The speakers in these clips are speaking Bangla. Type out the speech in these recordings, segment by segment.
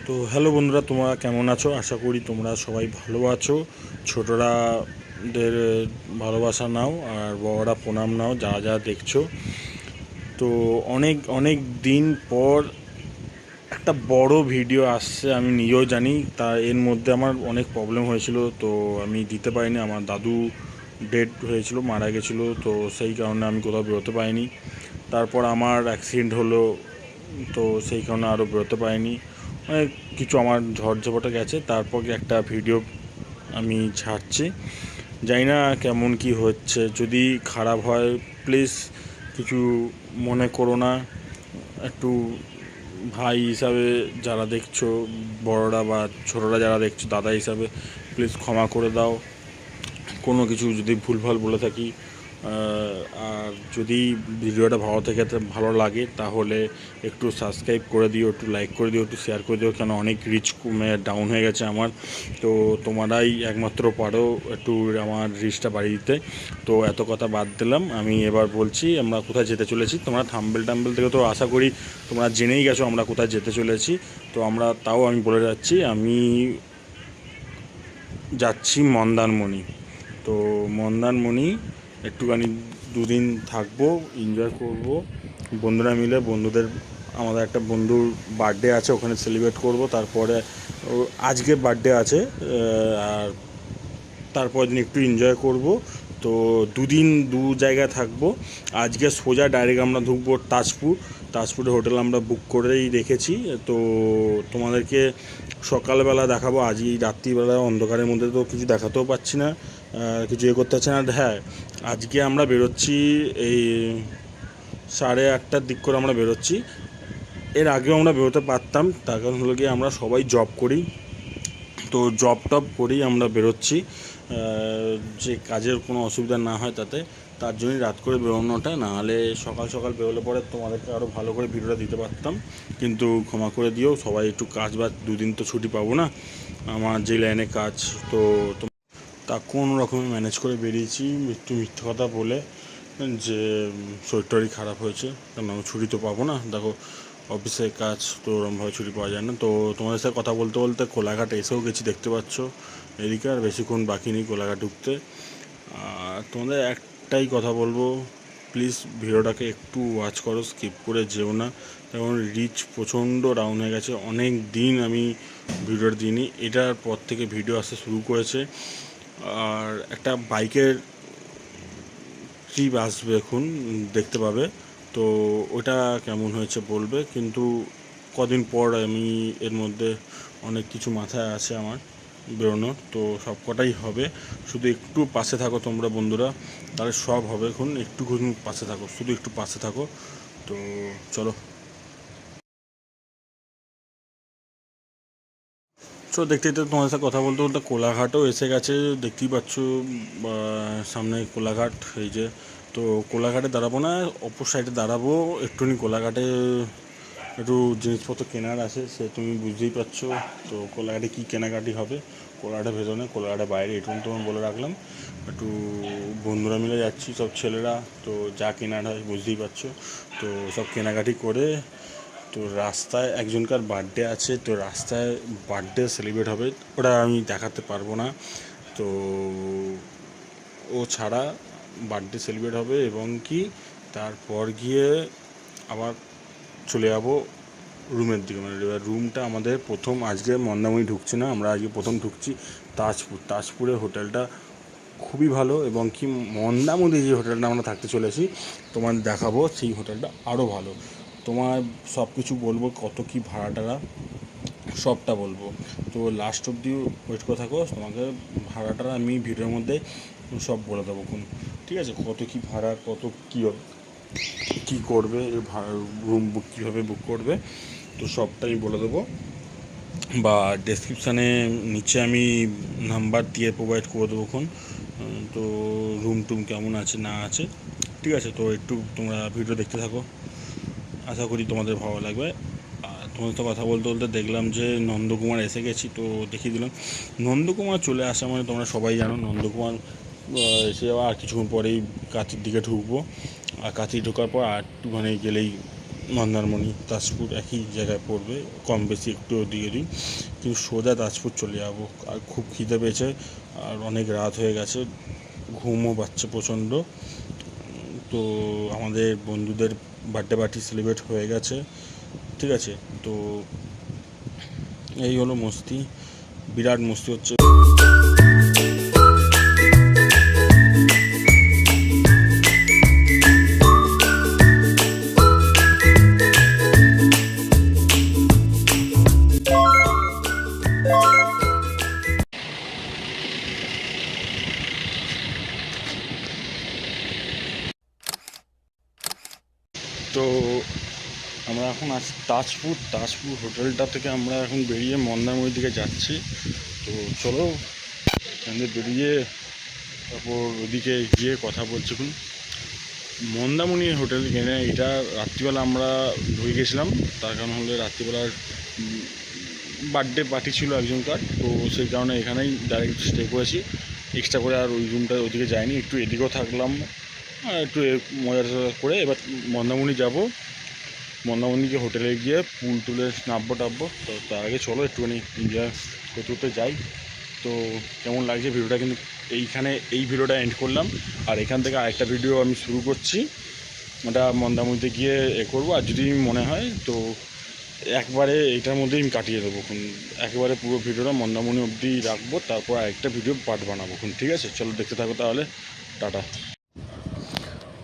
তো হ্যালো বন্ধুরা, তোমরা কেমন আছো? আশা করি তোমরা সবাই ভালো আছো। ছোটরাদের ভালোবাসা নাও আর বড়রা প্রণাম নাও, যা যা দেখছো। তো অনেক অনেক দিন পর একটা বড় ভিডিও আসছে, আমি নিজেও জানি। তা এর মধ্যে আমার অনেক প্রবলেম হয়েছিল, তো আমি দিতে পারিনি। আমার দাদু ডেড হয়েছিল, মারা গেছিলো, তো সেই কারণে আমি কোথাও বেরোতে পারিনি। তারপর আমার অ্যাক্সিডেন্ট হলো, তো সেই কারণে আরও বেরোতে পারিনি। অনেক কিছু আমার ঝড়ঝাপটে গেছে। তারপর একটা ভিডিও আমি ছাড়ছি, জানি না কেমন কি হচ্ছে। যদি খারাপ হয় প্লিজ কিছু মনে করো না। একটু ভাই হিসাবে যারা দেখছো, বড়রা বা ছোটরা যারা দেখছো, দাদা হিসাবে প্লিজ ক্ষমা করে দাও কোনো কিছু যদি ভুলভাল বলে থাকি। আর যদি ভিডিওটা ভালো লাগে তাহলে একটু সাবস্ক্রাইব করে দিও, একটু লাইক করে দিও, একটু শেয়ার করে দিও, কেন অনেক রিচ ডাউন হয়ে গেছে আমার। তো তোমরাই একমাত্র পারো একটু আমার রিচটা বাড়িয়ে দিতে। তো এত কথা বাদ দিলাম, আমি এবার বলছি আমরা কোথায় যেতে চলেছি। তোমরা থাম্বেল থেকে তো আশা করি তোমরা জেনেই গেছো আমরা কোথায় যেতে চলেছি। তো আমি বলে যাচ্ছি, আমি যাচ্ছি মন্দারমণি। তো মন্দারমণি একটুখানি দুদিন থাকবো, এনজয় করব বন্ধুরা মিলে। আমাদের একটা বন্ধুর বার্থডে আছে, ওখানে সেলিব্রেট করব। তারপরে আজকে বার্থডে আছে, আর তারপরের দিন একটু এনজয় করব। তো দুদিন দু জায়গায় থাকবো। আজকে সোজা ডাইরেক্ট আমরা ঢুকবো তাজপুরে হোটেল আমরা বুক করেই রেখেছি। তো তোমাদেরকে সকালবেলা দেখাবো। আজ এই রাত্রিবেলা অন্ধকারের মধ্যে তো কিছু দেখাতেও পাচ্ছি না, কিছু করতে পারছি না। হ্যাঁ, আজকে আমরা বেরোচ্ছি এই 8:30টার দিক করে আমরা বেরোচ্ছি। এর আগেও আমরা বেরোতে পারতাম, তার কারণ হলো গিয়ে আমরা সবাই জব করি। তো জব টব করেই আমরা বেরোচ্ছি, যে কাজের কোনো অসুবিধা না হয় তাতে। তার জন্যই রাত করে বেরোনোটা, না হলে সকাল সকাল বেরোলে পরে তোমাদেরকে আরও ভালো করে ভিডিওটা দিতে পারতাম। কিন্তু ক্ষমা করে দিও সবাই, একটু কাজ বা দুদিন তো ছুটি পাবো না আমার যে লাইনে কাজ। তো তা কোন রকমে ম্যানেজ করে বেরিয়েছি, একটু মিথ্যে কথা বলে যে শরীর খারাপ হয়েছে, কারণ আমি ছুটি তো পাবো না। দেখো অফিসের কাজ তো ওরমভাবে ছুটি পাওয়া যায় না। তো তোমাদের সাথে কথা বলতে বলতে কোলাঘাট এসেও গেছি, দেখতে পাচ্ছ। এদিকে আর বেশিক্ষণ বাকি নেই কোলাঘাট ঢুকতে। আর তোমাদের একটাই কথা বলবো, প্লিজ ভিডিওটাকে একটু ওয়াচ করো, স্কিপ করে যেও না। কারণ রিচ প্রচণ্ড ডাউন হয়ে গেছে, অনেক দিন আমি ভিডিওটা দিইনি। এটার পর থেকে ভিডিও আসতে শুরু করেছে। আর একটা বাইকের ট্রিপ আসবে, এখন দেখতে পাবে। তো ওটা কেমন হয়েছে বলবে। কিন্তু কদিন পর আমি এর মধ্যে অনেক কিছু মাথায় আছে আমার বেরোনোর, তো সব কটাই হবে। শুধু একটু পাশে থাকো তোমরা বন্ধুরা, তাহলে সব হবে। এখন একটু পাশে থাকো, শুধু একটু পাশে থাকো। তো চলো, দেখতে দেখতে তোমাদের সাথে কথা বলতে বলতে কোলাঘাটও এসে গেছে, দেখতেই পাচ্ছ। সামনে কোলাঘাট, এই যে। তো কোলাঘাটে দাঁড়াবো না, অপর সাইডে দাঁড়াবো। একটুখানি কোলাঘাটে একটু জিনিসপত্র কেনার আছে, সে তুমি বুঝতেই পারছো। তো কোলাঘাটে কী কেনাকাটি হবে, কোলাঘাটের ভেতরে, কোলাঘাটের বাইরে, এটুকু তোমার বলে রাখলাম। একটু বন্ধুরা মিলে যাচ্ছি, সব ছেলেরা। তো যা কেনার হয় বুঝতেই পারছো। তো সব কেনাকাটি করে, তো রাস্তায় একজনকার বার্থডে আছে, তো রাস্তায় বার্থডে সেলিব্রেট হবে, ওটা আমি দেখাতে পারবো না। তো ও ছাড়া বার্থডে সেলিব্রেট হবে, এবং কি তারপর গিয়ে আবার চলে যাবো রুমের দিকে। মানে রুমটা আমাদের প্রথম, আজকে মন্দারমণি ঢুকছি না আমরা, আজকে প্রথম ঢুকছি তাজপুরের হোটেলটা খুবই ভালো। এবং কি মন্দারমণি যে হোটেলটা আমরা থাকতে চলেছি তোমার দেখাবো, সেই হোটেলটা আরও ভালো। তোমার সব কিছু বলবো, কত কী ভাড়া টাড়া সবটা বলবো। তো লাস্ট অবধি ওয়েট করে থাকো, তোমাকে ভাড়াটা আমি ভিডিওর মধ্যে সব বলে দেবো কোন, ঠিক আছে? কত কী ভাড়া, কত কী করবে, রুম কীভাবে বুক করবে, তো সবটাই বলে দেবো। বা ডেসক্রিপশানে নিচে আমি নাম্বার দিয়ে প্রোভাইড করে দেবো কোন। তো রুম টুম কেমন আছে না আছে, ঠিক আছে? তো একটু তোমরা ভিডিও দেখতে থাকো, আশা করি তোমাদের ভালো লাগবে। আর তোমাদের তো কথা বলতে বলতে দেখলাম যে নন্দকুমার এসে গেছি, তো দেখিয়ে দিলাম। নন্দকুমার চলে আসা মানে তোমরা সবাই জানো, নন্দকুমার এসে যাওয়া। আর কিছুক্ষণ পরেই কাঁচির দিকে ঢুকবো। আর কাঁচি ঢোকার পর আর একটুখানি গেলেই মন্দারমণি তাজপুর একই জায়গায় পড়বে, কম বেশি একটু ওদিক ওদিক, কিন্তু সোজা তাজপুর চলে যাবো। আর খুব খিদে পেয়েছে, আর অনেক রাত হয়ে গেছে, ঘুমও পাচ্ছে প্রচণ্ড। তো আমাদের বন্ধুদের বার্থডে পার্টি সেলিব্রেট হয়ে গেছে, ঠিক আছে। তো এই হলো মস্তি, বিরাট মস্তি হচ্ছে। তো আমরা এখন আছি তাজপুর হোটেলটা থেকে আমরা এখন বেরিয়ে মন্দারমণির দিকে যাচ্ছি। তো চলো এখান থেকে বেরিয়ে তারপর ওদিকে গিয়ে কথা বলছি। এখন মন্দারমণি হোটেল এখানে, এটা রাত্রিবেলা আমরা ঢুকে গেছিলাম, তার কারণ হলে রাত্রিবেলার বার্থডে পার্টি ছিল একজনকার, তো সেই কারণে এখানেই ডাইরেক্ট স্টে করেছি এক্সট্রা করে। আর ওই রুমটা ওদিকে যাইনি, একটু এদিকেও থাকলাম, একটু মজা করে এবার মন্দারমণি যাব। মন্দারমণিকে হোটেলে গিয়ে পুল তুলে নামবো টাববো। তো তার আগে চলো একটুখানি এনজয় করতে যাই। তো কেমন লাগছে ভিডিওটা, কিন্তু এইখানে এই ভিডিওটা এন্ড করলাম, আর এখান থেকে আরেকটা ভিডিও আমি শুরু করছি, ওটা মন্দারমণিতে গিয়ে করবো। আর যদি মনে হয় তো একবারে এটার মধ্যেই আমি কাটিয়ে দেবো, একেবারে পুরো ভিডিওটা মন্দারমণি অবধি রাখবো, তারপর আরেকটা ভিডিও পার্ট বানাবো। ঠিক আছে, চলো দেখতে থাকো তাহলে, টাটা।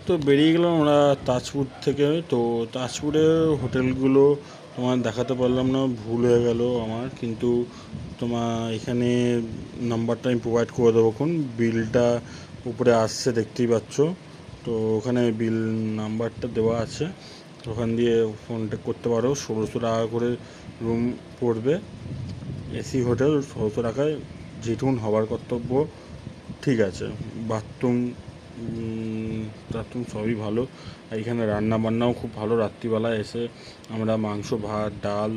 তো বেরিয়ে গেলাম আমরা তাজপুর থেকে। তো তাজপুরের হোটেলগুলো তোমার দেখাতে পারলাম না, ভুল হয়ে গেল আমার, কিন্তু তোমার এখানে নাম্বারটা আমি প্রোভাইড করে দেবো। বিলটা উপরে আসছে দেখতেই পাচ্ছ, তো ওখানে বিল নাম্বারটা দেওয়া আছে, ওখান দিয়ে ফোনটা করতে পারো। 1600 টাকা করে রুম পড়বে, এসি হোটেল 1600 টাকায় যেটুকুন হবার কর্তব্য, ঠিক আছে। বাথরুম টাথরুম সবই ভালো, এখানে রান্না বান্নাও খুব ভালো। রাত্রিবেলায় এসে আমরা মাংস, ভাত, ডাল,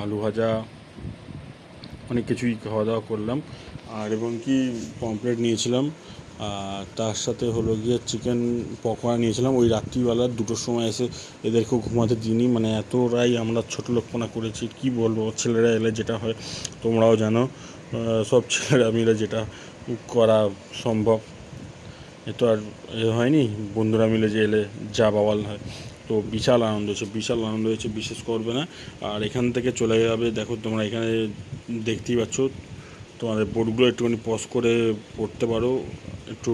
আলু ভাজা, অনেক কিছুই খাওয়া দাওয়া করলাম। আর এবং কি পমফ্রেট নিয়েছিলাম, আর তার সাথে হলো গিয়ে চিকেন পকোড়া নিয়েছিলাম। ওই রাত্রিবেলা 2টোর সময় এসে এদেরকেও ঘুমাতে দিইনি, মানে এতটাই আমরা ছোটো লোকপনা করেছি, কি বলবো। ছেলেরা এলে যেটা হয় তোমরাও জানো, সব ছেলেরা মিলে যেটা করা সম্ভব, এ তো আর হয়নি, বন্ধুরা মিলে যে এলে যা বাওয়াল হয়। তো বিশাল আনন্দ হয়েছে, বিশেষ করবে না। আর এখান থেকে চলে যাবে, দেখো তোমরা এখানে দেখতেই পাচ্ছ, তোমাদের বোর্ডগুলো একটুখানি পজ করে পড়তে পারো, একটু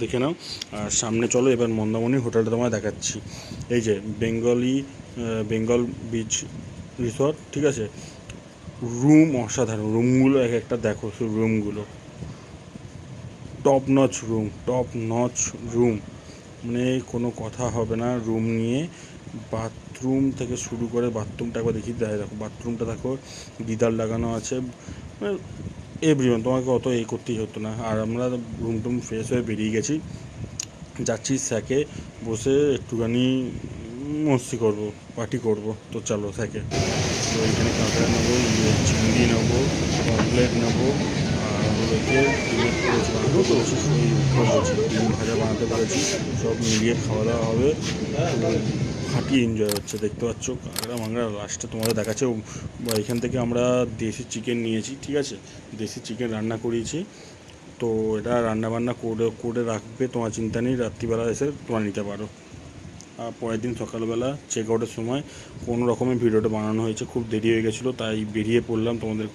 দেখে নাও। আর সামনে চলো এবার মন্দারমণি হোটেলটা তোমায় দেখাচ্ছি। এই যে বেঙ্গল বিচ রিসর্ট, ঠিক আছে। রুম অসাধারণ, রুমগুলো এক একটা দেখো, সেই রুমগুলো টপ নচ রুম, মানে কোনো কথা হবে না রুম নিয়ে। বাথরুম থেকে শুরু করে, বাথরুমটা একবার দেখিয়ে দেয়, দেখো বাথরুমটা দেখো, গিজার লাগানো আছে, মানে এভরিওয়ান, তোমাকে অত করতেই হতো না। আর আমরা রুম টুম ফ্রেশ হয়ে বেরিয়ে যাচ্ছি স্যাকে বসে একটুখানি মস্তি করবো, পার্টি করবো। তো চলো স্যাকে, তো এখানে কাঁকড়া নেবো, চিংড়ি নেবো, পমফ্রেট নেবো, আর ওদেরকে ডিম ভাজা বানাতে পেরেছি, সব মিলিয়ে খাওয়া দাওয়া হবে, ফাটি এনজয় হচ্ছে। দেখতে পাচ্ছ কাঁকড়া মাংড়া, লাস্টে তোমাদের দেখাচ্ছে। এখান থেকে আমরা দেশি চিকেন নিয়েছি, ঠিক আছে, দেশি চিকেন রান্না করিয়েছি। তো এটা রান্নাবান্না করে রাখবে, তোমার চিন্তা নেই, রাত্রিবেলা এসে তোমার নিতে পারো। আর পরের দিন সকালবেলা চেক আউটের সময় কোনো রকমের ভিডিওটা বানানো হয়েছে, খুব দেরি হয়ে গেছিলো, তাই বেরিয়ে পড়লাম। তোমাদের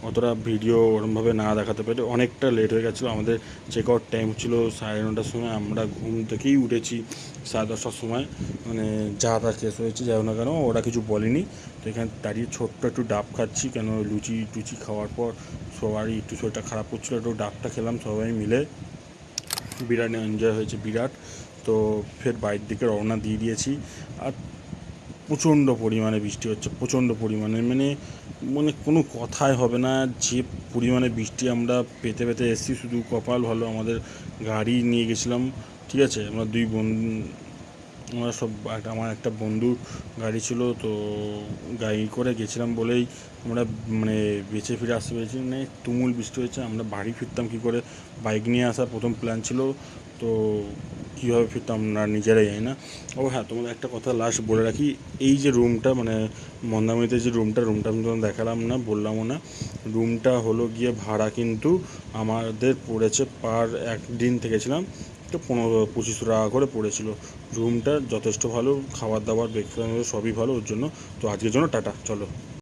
অতটা ভিডিও ওরমভাবে না দেখাতে পারে, অনেকটা লেট হয়ে গেছিলো। আমাদের চেক আউট টাইম ছিল 9:30টার সময়, আমরা ঘুম থেকেই উঠেছি 10:30টার সময়, মানে যা তা শেষ হয়েছে, যাই না কেন ওরা কিছু বলেনি। তো এখানে দাঁড়িয়ে ছোট্ট একটু ডাব খাচ্ছি, কেন লুচি টুচি খাওয়ার পর সবারই একটু শরীরটা খারাপ করছিলো, একটু ডাবটা খেলাম সবাই মিলে, বিরাট এনজয় হয়েছে, বিরাট। তো ফের বাইরের দিকে রওনা দিয়ে দিয়েছি। আর প্রচণ্ড পরিমাণে বৃষ্টি হচ্ছে, প্রচণ্ড পরিমাণে, মানে কোনো কথাই হবে না, যে পরিমাণে বৃষ্টি আমরা পেতে এসেছি। শুধু কপাল ভালো, আমাদের গাড়ি নিয়ে গেছিলাম, ঠিক আছে। আমরা আমার একটা বন্ধুর গাড়ি ছিল, তো গাড়ি করে গেছিলাম বলেই আমরা মানে বেঁচে ফিরে আসতে পেরেছি। মানে তুমুল বৃষ্টি হয়েছে, আমরা বাড়ি ফিরতাম কী করে, বাইক নিয়ে আসার প্রথম প্ল্যান ছিল, তো কীভাবে ফিরতাম আমরা নিজেরাই জানি না। ও হ্যাঁ, তোমাদের একটা কথা লাস্ট বলে রাখি, এই যে রুমটা মানে মন্দারমণিতে যে রুমটা আমি তোমাদের দেখালাম না, বললামও না, রুমটা হলো গিয়ে ভাড়া কিন্তু আমাদের পড়েছে পার একদিন থেকেছিলাম তো 2500 টাকা করে পড়েছিল। রুমটা যথেষ্ট ভালো, খাবার দাবার ব্রেকফাস্ট সবই ভালো ওর জন্য। তো আজকের জন্য টাটা, চলো।